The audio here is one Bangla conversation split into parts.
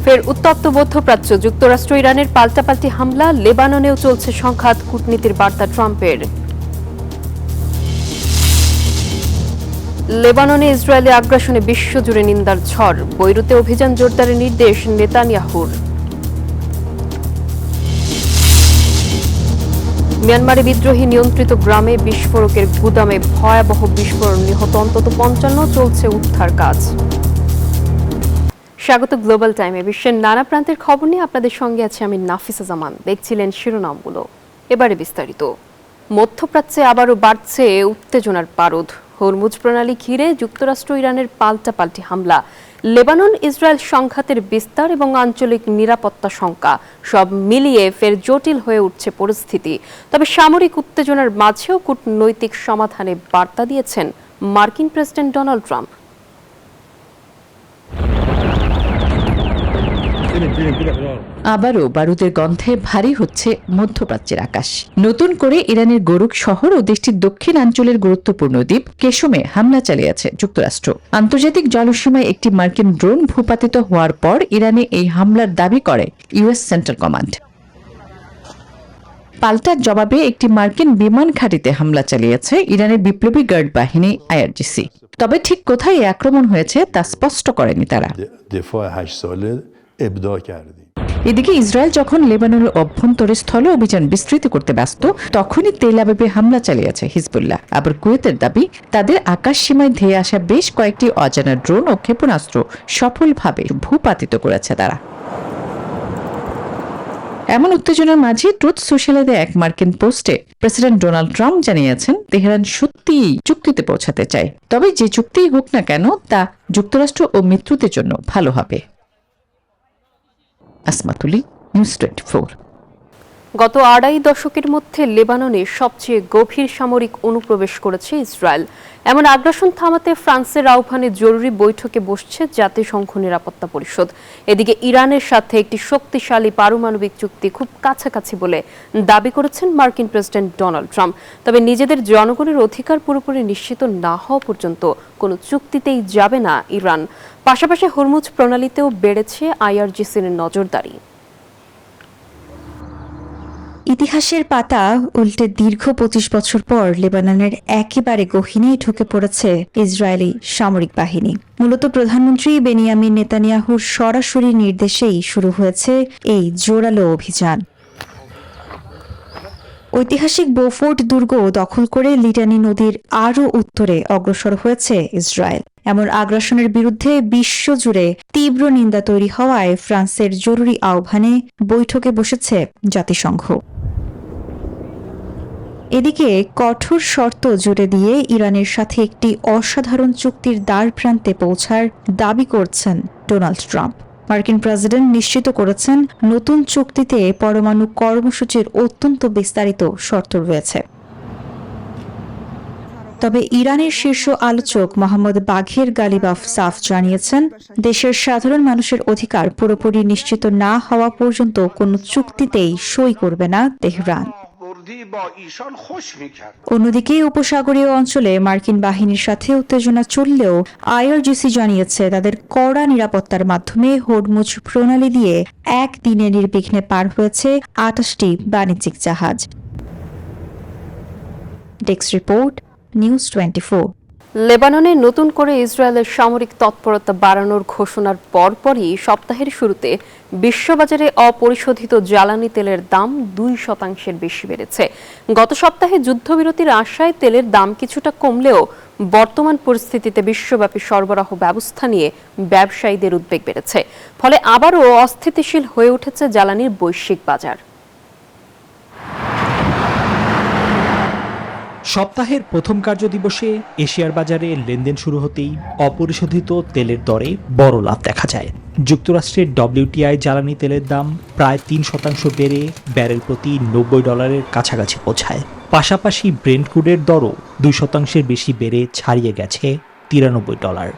ফের উত্তপ্ত মধ্যপ্রাচ্য, যুক্তরাষ্ট্র ইরানের পাল্টাপাল্টি হামলা, লেবাননেও চলছে সংঘাত, কূটনীতির বার্তা ট্রাম্পের। লেবাননে ইসরায়েলি আগ্রাসনে বিশ্বজুড়ে নিন্দার ঝড়, বৈরুতে অভিযান জোরদারের নির্দেশ নেতানিয়াহুর। মিয়ানমারে বিদ্রোহী নিয়ন্ত্রিত গ্রামে বিস্ফোরকের গুদামে ভয়াবহ বিস্ফোরণ, নিহত অন্তত 55, চলছে উদ্ধার কাজ। স্বাগত গ্লোবাল টাইমে। বিশ্বের নানা প্রান্তের খবর নিয়ে আপনাদের সঙ্গে আছে আমি নাফিসা জামান। দেখছিলেন শিরোনামগুলো, এবারে বিস্তারিত। মধ্যপ্রাচ্যে আবারও বাড়ছে উত্তেজনার পারদ। হরমুজ প্রণালী ঘিরে যুক্তরাষ্ট্র ইরানের পাল্টাপাল্টি হামলা, লেবানন ইসরায়েল সংঘাতের বিস্তার এবং আঞ্চলিক নিরাপত্তা শঙ্কা, সব মিলিয়ে ফের জটিল হয়ে উঠছে পরিস্থিতি। তবে সামরিক উত্তেজনার মাঝেও কূটনৈতিক সমাধানে বার্তা দিয়েছেন মার্কিন প্রেসিডেন্ট ডোনাল্ড ট্রাম্প। আবারও বারুদের গন্ধে ভারী হচ্ছে মধ্যপ্রাচ্যের আকাশ। নতুন করে ইরানের গোরুক শহর ও দেশটির দক্ষিণাঞ্চলের গুরুত্বপূর্ণ দ্বীপ কেশমে হামলা চালিয়েছে যুক্তরাষ্ট্র। আন্তর্জাতিক জলসীমায় একটি মার্কিন ড্রোন ভূপাতিত হওয়ার পর ইরানে এই হামলার দাবি করে ইউএস সেন্ট্রাল কমান্ড। পাল্টার জবাবে একটি মার্কিন বিমান ঘাঁটিতে হামলা চালিয়েছে ইরানের বিপ্লবী গার্ড বাহিনী আইআরজিসি। তবে ঠিক কোথায় এই আক্রমণ হয়েছে তা স্পষ্ট করেনি তারা। এদিকে ইসরায়েল যখন লেবাননের অভ্যন্তরে স্থল অভিযান বিস্তৃত করতে ব্যস্ত, তখনই তেল আবিবে হামলা চালিয়েছে হিজবুল্লাহ। আবার কুয়েতের দাবি, তাদের আকাশ সীমায় ধেয়ে আসা বেশ কয়েকটি অজানা ড্রোন ও ক্ষেপণাস্ত্র সফলভাবে ভূপাতিত করেছে তারা। এমন উত্তেজনার মাঝে ট্রুথ সোশ্যালে দেয়া এক মার্কিন পোস্টে প্রেসিডেন্ট ডোনাল্ড ট্রাম্প জানিয়েছেন, তেহরান সত্যিই চুক্তিতে পৌঁছাতে চায়, তবে যে চুক্তিই হোক না কেন তা যুক্তরাষ্ট্র ও মিত্রদের জন্য ভালো হবে। আসমাতুলি, নিউজ 24। গত 2.5 দশকের মধ্যে লেবাননে সবচেয়ে গভীর সামরিক অনুপ্রবেশ করেছে ইসরায়েল। এমন আগ্রাসন থামাতে ফ্রান্সের আহ্বানে জরুরি বৈঠকে বসছে জাতিসংঘ নিরাপত্তা পরিষদ। এদিকে ইরানের সাথে একটি শক্তিশালী পারমাণবিক চুক্তি খুব কাছাকাছি বলে দাবি করেছেন মার্কিন প্রেসিডেন্ট ডোনাল্ড ট্রাম্প। তবে নিজেদের জনগণের অধিকার পুরোপুরি নিশ্চিত না হওয়া পর্যন্ত কোনো চুক্তিতেই যাবে না ইরান। পাশাপাশি হরমুজ প্রণালীতেও বেড়েছে আইআরজিসির নজরদারি। ইতিহাসের পাতা উল্টে দীর্ঘ 25 বছর পর লেবাননের একেবারে গহীনে ঢুকে পড়েছে ইসরায়েলি সামরিক বাহিনী। মূলত প্রধানমন্ত্রী বেনিয়ামিন নেতানিয়াহুর সরাসরি নির্দেশেই শুরু হয়েছে এই জোরালো অভিযান। ঐতিহাসিক বোফোর্ট দুর্গ দখল করে লিটানি নদীর আরও উত্তরে অগ্রসর হয়েছে ইসরায়েল। এমন আগ্রাসনের বিরুদ্ধে বিশ্বজুড়ে তীব্র নিন্দা তৈরি হওয়ায় ফ্রান্সের জরুরি আহ্বানে বৈঠকে বসেছে জাতিসংঘ। এদিকে কঠোর শর্ত জুড়ে দিয়ে ইরানের সাথে একটি অসাধারণ চুক্তির দ্বার প্রান্তে পৌঁছার দাবি করছেন ডোনাল্ড ট্রাম্প। মার্কিন প্রেসিডেন্ট নিশ্চিত করেছেন, নতুন চুক্তিতে পরমাণু কর্মসূচির অত্যন্ত বিস্তারিত শর্ত রয়েছে। তবে ইরানের শীর্ষ আলোচক মোহাম্মদ বাঘের গালিবাফ সাফ জানিয়েছেন, দেশের সাধারণ মানুষের অধিকার পুরোপুরি নিশ্চিত না হওয়া পর্যন্ত কোনো চুক্তিতেই সই করবে না তেহরান। অন্যদিকে উপসাগরীয় অঞ্চলে মার্কিন বাহিনীর সাথে উত্তেজনা চললেও আইআরজিসি জানিয়েছে, তাদের কড়া নিরাপত্তার মাধ্যমে হরমুজ প্রণালী দিয়ে একদিনে নির্বিঘ্নে পার হয়েছে 28টি বাণিজ্যিক জাহাজ। Desk report, news 24। লেবাননে নতুন করে ইসরায়েলের সামরিক তৎপরতা বাড়ানোর ঘোষণার পরপরই সপ্তাহের শুরুতে বিশ্ববাজারে অপরিশোধিত জ্বালানি তেলের দাম 2% বেশি বেড়েছে। গত সপ্তাহে যুদ্ধবিরতির আশায় তেলের দাম কিছুটা কমলেও বর্তমান পরিস্থিতিতে বিশ্বব্যাপী সরবরাহ ব্যবস্থা নিয়ে ব্যবসায়ীদের উদ্বেগ বেড়েছে। ফলে আবারও অস্থিতিশীল হয়ে উঠেছে জ্বালানির বৈশ্বিক বাজার। সপ্তাহের প্রথম কার্যদিবসে এশিয়ার বাজারে লেনদেন শুরু হতেই অপরিশোধিত তেলের দরে বড় লাভ দেখা যায়। যুক্তরাষ্ট্রের WTI জ্বালানি তেলের দাম প্রায় 3% বেড়ে ব্যারেল প্রতি $90 কাছাকাছি পৌঁছায়। পাশাপাশি ব্রেন্ট ক্রুডের দরও 2% বেশি বেড়ে ছাড়িয়ে গেছে $93।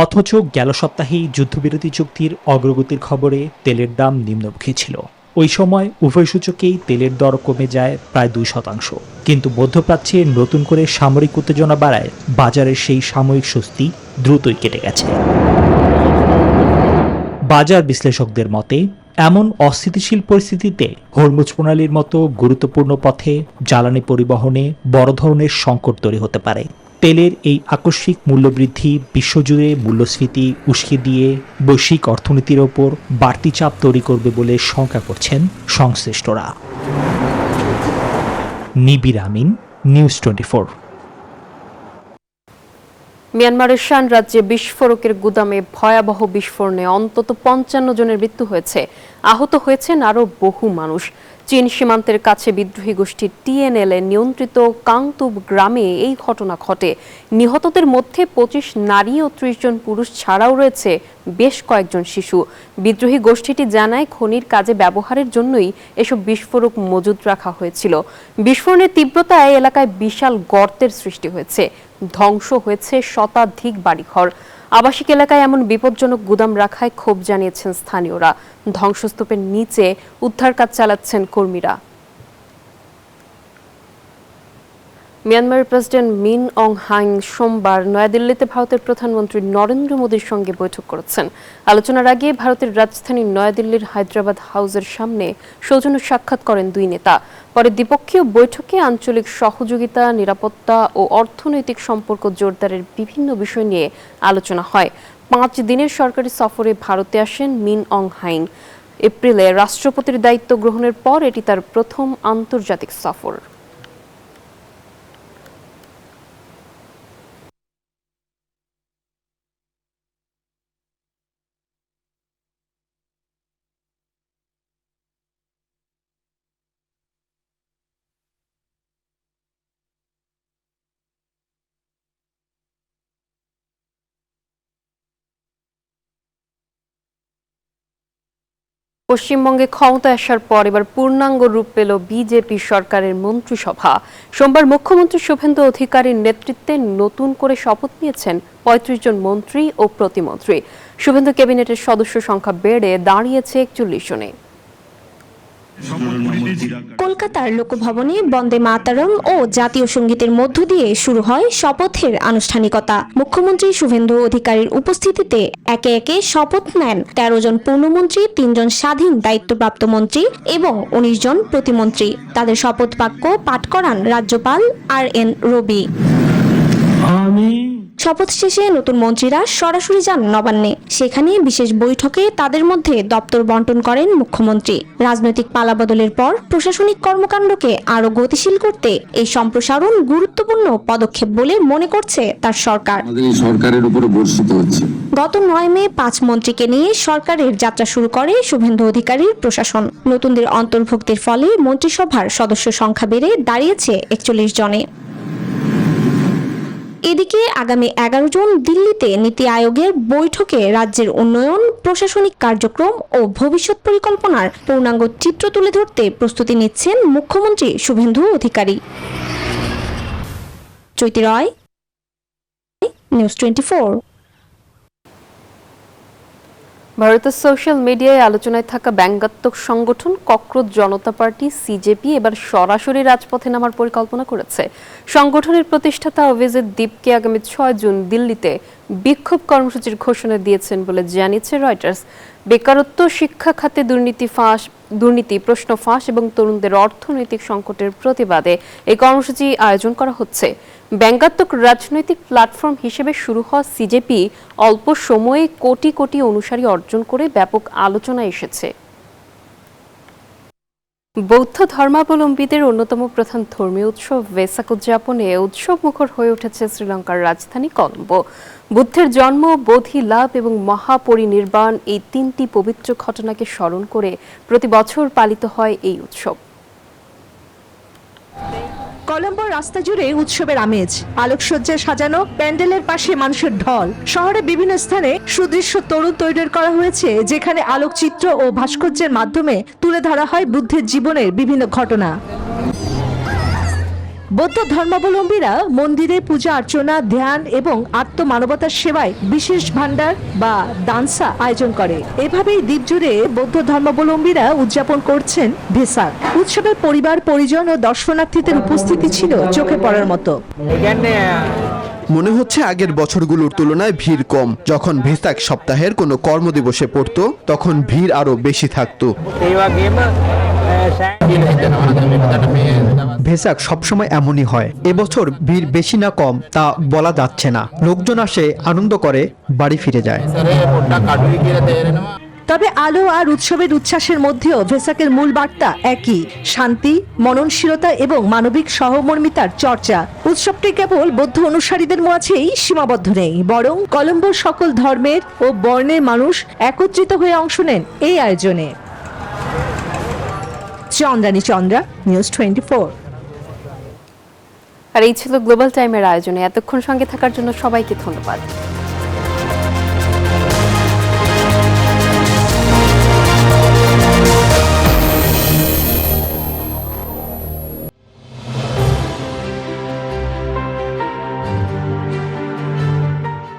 অথচ গেল সপ্তাহেই যুদ্ধবিরতি চুক্তির অগ্রগতির খবরে তেলের দাম নিম্নমুখী ছিল। ওই সময় উভয় সূচকেই তেলের দর কমে যায় প্রায় 2%। কিন্তু মধ্যপ্রাচ্যে নতুন করে সামরিক উত্তেজনা বাড়ায় বাজারের সেই সাময়িক স্বস্তি দ্রুতই কেটে গেছে। বাজার বিশ্লেষকদের মতে এমন অস্থিতিশীল পরিস্থিতিতে হরমুজ প্রণালীর মতো গুরুত্বপূর্ণ পথে জ্বালানি পরিবহনে বড় ধরনের সংকট তৈরি হতে পারে। তেলের এই আকস্মিক মূল্যবৃদ্ধি বিশ্বজুড়ে মূল্যস্ফীতি উস্কে দিয়ে বৈশ্বিক অর্থনীতির ওপর বাড়তি চাপ তৈরি করবে বলে শঙ্কা করছেন সংশ্লিষ্টরা। নিবির আমিন, নিউজ 24। মিয়ানমারের শান রাজ্যে বিস্ফোরকের গুদামে ভয়াবহ বিস্ফোরণে অন্তত ৫৫ জনের মৃত্যু হয়েছে, আহত হয়েছেন আরও বহু মানুষ। চীন সীমান্তের কাছে বিদ্রোহী গোষ্ঠী টিএনএলএ নিয়ন্ত্রিত কাংতুব গ্রামে এই ঘটনা ঘটে। নিহতদের মধ্যে ২৫ নারী ও ৩০ জন পুরুষ ছাড়াও রয়েছে বেশ কয়েকজন শিশু। বিদ্রোহী গোষ্ঠীটি জানায় খনির কাজে ব্যবহারের জন্যই এসব বিস্ফোরক মজুত রাখা হয়েছিল। বিস্ফোরণের তীব্রতায় এলাকায় বিশাল গর্তের সৃষ্টি হয়েছে, ধ্বংস হয়েছে শতাধিক বাড়িঘর। আবাসিক এলাকায় এমন বিপজ্জনক গুদাম রাখায় ক্ষোভ জানিয়েছেন স্থানীয়রা। ধ্বংসস্তূপের নিচে উদ্ধার কাজ চালাচ্ছেন কর্মীরা। মিয়ানমারের প্রেসিডেন্ট মিন অং হ্লাইং সোমবার নয়াদিল্লিতে ভারতের প্রধানমন্ত্রী নরেন্দ্র মোদীর সঙ্গে বৈঠক করেছেন। আলোচনার আগে ভারতের রাজধানী নয়াদিল্লির হায়দ্রাবাদ হাউসের সামনে সৌজন্য সাক্ষাৎ করেন দুই নেতা। পরে দ্বিপক্ষীয় বৈঠকে আঞ্চলিক সহযোগিতা, নিরাপত্তা ও অর্থনৈতিক সম্পর্ক জোরদারের বিভিন্ন বিষয় নিয়ে আলোচনা হয়। ৫ দিনের সরকারি সফরে ভারতে আসেন মিন অং হ্লাইং। এপ্রিলে রাষ্ট্রপতির দায়িত্ব গ্রহণের পর এটি তার প্রথম আন্তর্জাতিক সফর। পশ্চিমবঙ্গে ক্ষমতায় আসার পর এবার পূর্ণাঙ্গ রূপ পেল বিজেপি সরকারের মন্ত্রিসভা। সোমবার মুখ্যমন্ত্রী শুভেন্দু অধিকারীর নেতৃত্বে নতুন করে শপথ নিয়েছেন ৩৫ জন মন্ত্রী ও প্রতিমন্ত্রী। শুভেন্দু ক্যাবিনেটের সদস্য সংখ্যা বেড়ে দাঁড়িয়েছে ৪১ জনে। কলকাতার লোকভবনে বন্দে মাতরম ও জাতীয় সঙ্গীতের মধ্য দিয়ে শুরু হয় শপথের আনুষ্ঠানিকতা। মুখ্যমন্ত্রী শুভেন্দু অধিকারীর উপস্থিতিতে একে একে শপথ নেন ১৩ জন পূর্ণমন্ত্রী, ৩ জন স্বাধীন দায়িত্বপ্রাপ্ত মন্ত্রী এবং ১৯ জন প্রতিমন্ত্রী। তাদের শপথ বাক্য পাঠ করান রাজ্যপাল RN রবি। শপথ শেষে নতুন মন্ত্রীরা সরাসরি যান নবান্নে। সেখানে বিশেষ বৈঠকে তাদের মধ্যে দপ্তর বন্টন করেন মুখ্যমন্ত্রী। রাজনৈতিক পালাবদলের পর প্রশাসনিক কর্মকাণ্ডকে আরো গতিশীল করতে এই সম্প্রসারণ গুরুত্বপূর্ণ পদক্ষেপ বলে মনে করছে তার সরকার। সরকারের উপরে বর্ষিত হচ্ছে। গত ৯ মে ৫ মন্ত্রীকে নিয়ে সরকারের যাত্রা শুরু করে শুভেন্দু অধিকারীর প্রশাসন। নতুনদের অন্তর্ভুক্তির ফলে মন্ত্রিসভার সদস্য সংখ্যা বেড়ে দাঁড়িয়েছে ৪১ জনে। এদিকে আগামী ১১ জুন দিল্লিতে নীতি আয়োগের বৈঠকে রাজ্যের উন্নয়ন, প্রশাসনিক কার্যক্রম ও ভবিষ্যৎ পরিকল্পনার পূর্ণাঙ্গ চিত্র তুলে ধরতে প্রস্তুতি নিচ্ছেন মুখ্যমন্ত্রী শুভেন্দু অধিকারী। চৈতি রয়, নিউজ 24। ভারতের সোশ্যাল মিডিয়ায় আলোচনায় থাকা ব্যঙ্গাত্মক সংগঠন ককরোচ জনতা পার্টি সিজেপি এবার সরাসরি রাজপথে নামার পরিকল্পনা করেছে। সংগঠনের প্রতিষ্ঠাতা অভিজিৎ দীপকে আগামী ৬ জুন দিল্লিতে বিক্ষোভ কর্মসূচির ঘোষণা দিয়েছেন বলে জানিয়েছে রয়টার্স। বেকারত্ব, শিক্ষা খাতে দুর্নীতি, প্রশ্ন ফাঁস এবং তরুণদের অর্থনৈতিক সংকটের প্রতিবাদে এই কর্মসূচি আয়োজন করা হচ্ছে। ব্যঙ্গাত্মক রাজনৈতিক প্ল্যাটফর্ম হিসেবে শুরু হওয়া সিজেপি অল্প সময়ে কোটি কোটি অনুসারী অর্জন করে ব্যাপক আলোচনায় এসেছে। বৌদ্ধ ধর্মাবলম্বীদের অন্যতম প্রধান ধর্মীয় উৎসব ভেসাক উদযাপনে উৎসব মুখর হয়ে উঠেছে শ্রীলঙ্কার রাজধানী কলম্বো। বুদ্ধের জন্ম, বোধি লাভ এবং মহাপরিনির্বাণ এই ৩টি পবিত্র ঘটনাকে স্মরণ করে প্রতি বছর পালিত হয় এই উৎসব। কলম্বোর রাস্তা জুড়ে উৎসবের আমেজ, আলোকসজ্জায় সাজানো প্যান্ডেলের পাশে মানুষের ঢল। শহরে বিভিন্ন স্থানে সুদৃশ্য তরুণ তৈরি করা হয়েছে, যেখানে আলোকচিত্র ও ভাস্কর্যের মাধ্যমে তুলে ধরা হয় বুদ্ধের জীবনের বিভিন্ন ঘটনা। বৌদ্ধ ধর্মাবলম্বীরা মন্দিরে পূজা অর্চনা, ধ্যান এবং আত্মমানবতার সেবায় বিশেষ ভান্ডার বা দানসা আয়োজন করে। এভাবেই দ্বীপ জুড়ে বৌদ্ধ ধর্মাবলম্বীরা উদযাপন করছেন ভেসাক উৎসবের। পরিবার, পরিজন ও দর্শনার্থীদের উপস্থিতি ছিল চোখে পড়ার মতো। মনে হচ্ছে আগের বছরগুলোর তুলনায় ভিড় কম। যখন ভেসাক সপ্তাহের কোনো কর্মদিবসে পড়তো তখন ভিড় আরো বেশি থাকতো। ভেসাক সবসময় এমনই হয়। এবছর ভিড় বেশি না কম তা বলা যাচ্ছে না। লোকজন আসে, আনন্দ করে, বাড়ি ফিরে যায়। তবে আলো আর উৎসবের উচ্ছ্বাসের মধ্যেও ভেসাকের মূল বার্তা একই, শান্তি, মননশীলতা এবং মানবিক সহমর্মিতার চর্চা। উৎসবটি কেবল বৌদ্ধ অনুসারীদের মাঝেই সীমাবদ্ধ নেই, বরং কলম্বোর সকল ধর্মের ও বর্ণের মানুষ একত্রিত হয়ে অংশ নেন এই আয়োজনে। চন্দ্রানী চন্দ্রা, নিউজ 24। আর এই ছিল গ্লোবাল টাইমের আয়োজনে। এতক্ষণ সঙ্গে থাকার জন্য সবাইকে ধন্যবাদ।